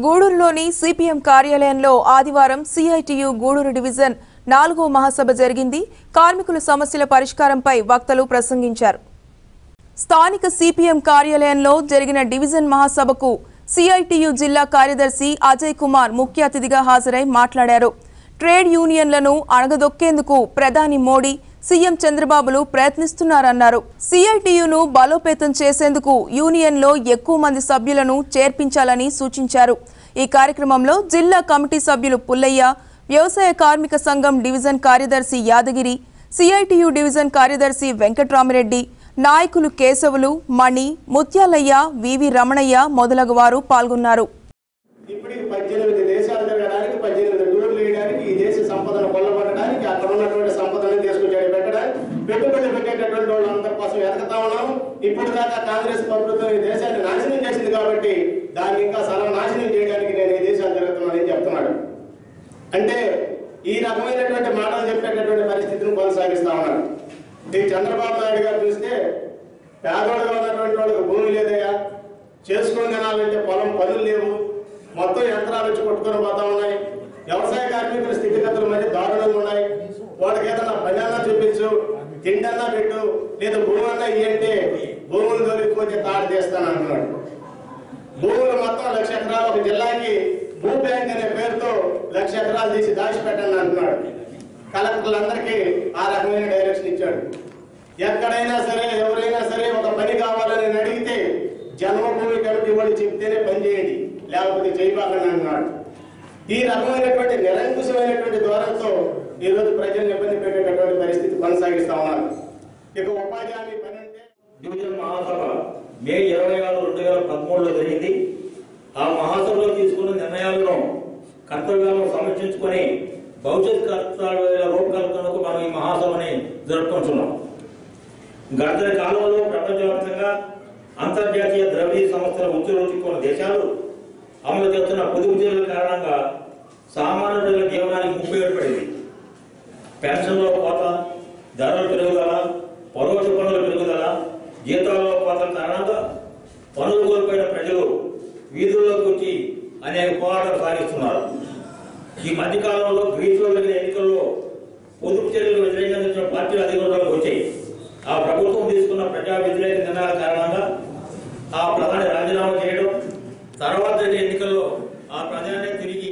గూడూరులోని CPM కార్యాలయంలో ఆదివారం CITU Gudur division 4వ మహాసభ జరిగింది. కార్మికుల సమస్యల పరిష్కారంపై వక్తలు ప్రసంగించారు. స్థానిక సిపిఎం కార్యాలయంలో జరిగిన డివిజన్ మహాసభకు సిఐటియు జిల్లా కార్యదర్శి అజయ్ కుమార్ ముఖ్య అతిథిగా హాజరై మాట్లాడారు. ట్రేడ్ యూనియన్లను అణగదొక్కేందుకు ప్రధాని మోడీ, సీఎం చంద్రబాబులు ప్రయత్నిస్తున్నారన్నారు. సిఐటియును బలోపేతం చేసేందుకు యూనియన్లో ఎక్కువ మంది సభ్యులను చేర్పించాలని సూచించారు. ఈ కార్యక్రమంలో జిల్లా కమిటీ సభ్యులు పుల్లయ్య, వ్యవసాయ కార్మిక సంఘం డివిజన్ కార్యదర్శి యాదగిరి, సిఐటియు డివిజన్ కార్యదర్శి వెంకట్రామిరెడ్డి, నాయకులు కేశవులు, మణి, ముత్యాలయ్య, వివి రమణయ్య మొదలగువారు పాల్గొన్నారు. ఇప్పటికి 18 దేశాలు తిరగడానికి, 18 టూర్లు వేయడానికి, ఈ దేశ సంపదను కొల్లబట్టడానికి, అక్కడ ఉన్నటువంటి సంపదను తీసుకొచ్చి పెట్టడానికి, పెట్టుబడులు పెట్టేటటువంటి వాళ్ళందరి కోసం ఎదగతా ఉన్నాము. ఇప్పుడు దాకా కాంగ్రెస్ ప్రభుత్వం ఈ దేశాన్ని నాశనం చేసింది కాబట్టి దాన్ని ఇంకా సర్వనాశనం చేయడానికి నేను ఈ దేశాలు తిరుగుతున్నానని చెప్తున్నాడు. అంటే ఈ రకమైనటువంటి మాటలు చెప్పేటటువంటి పరిస్థితిని కొనసాగిస్తా ఉన్నాడు. ఈ చంద్రబాబు నాయుడు గారు చూస్తే పేదోడుగా ఉన్నటువంటి వాళ్ళకి భూమి లేదయ్యా, చేసుకుని తినాలంటే పొలం పనులు లేవు, మొత్తం యంత్రాలు వచ్చి కొట్టుకొని పోతా ఉన్నాయి, వ్యవసాయ కార్మికుల స్థితిగతులు మరి దారుణంగా ఉన్నాయి, వాళ్ళకి ఏదన్నా పని అన్నా చూపించు, తిండి అన్నా పెట్టు, లేదా భూమి అన్నా ఇయ్యంటే భూములు దొరికిపోతే తాడు చేస్తాను అంటున్నాడు. భూములు మొత్తం 1,00,000 ఎకరాలు ఒక జిల్లాకి భూ బ్యాంక్ అనే పేరుతో 1,00,000 ఎకరాలు తీసి దాచిపెట్టండి అంటున్నాడు. కలెక్టర్లందరికీ ఆ రకమైన డైరెక్షన్ ఇచ్చాడు. ఎక్కడైనా సరే ఎవరైనా సరే ఒక పని కావాలని అడిగితే జన్మభూమి కమిటీ వాళ్ళు చెప్తేనే పని చేయండి, లేకపోతే చేయబాకండి అంటున్నాడు. ఈ రకమైనటువంటి నిరంకుశమైనటువంటి ద్వారంతో ఈరోజు ప్రజలను ఇబ్బంది పెట్టేటటువంటి పరిస్థితి కొనసాగిస్తా ఉన్నారు. ఇక ఉపాధి హామీ పని అంటే డివిజన్ మహాసభ మే 26, 2013లో జరిగింది. ఆ మహాసభలో తీసుకున్న నిర్ణయాలను, కర్తవ్యాలను సమీక్షించుకొని భవిష్యత్ కర్తవ్యాల రూపకల్పనకు మనం ఈ మహాసభని జరుపుకుంటున్నాం. గత కాలంలో ప్రపంచవ్యాప్తంగా అంతర్జాతీయ ద్రవ్య సంస్థల ఉచ్చుకున్న దేశాలు అమలు చేస్తున్న పొదుపు చర్యల కారణంగా సామాన్య ప్రజల జీవనానికి ముప్పు ఏర్పడింది. పెన్షన్లో కోత, ధరల పెరుగుదల, పరోక్ష పనుల పెరుగుదల, జీతాల్లో కోతల కారణంగా పనులు కోల్పోయిన ప్రజలు వీధుల్లోకి వచ్చి అనేక పోరాటాలు సాగిస్తున్నారు. ఈ మధ్యకాలంలో గ్రీస్లో జరిగిన ఎన్నికల్లో పొదుపు చర్యలకు వ్యతిరేకంగా పార్టీలు అధికారంలోకి వచ్చాయి. ఆ ప్రభుత్వం తీసుకున్న ప్రజా వ్యతిరేక నిర్ణయాల కారణంగా ఆ ప్రధాని రాజీనామా చేయడం, తర్వాత ఎన్నికల్లో ఆ ప్రధాని తిరిగి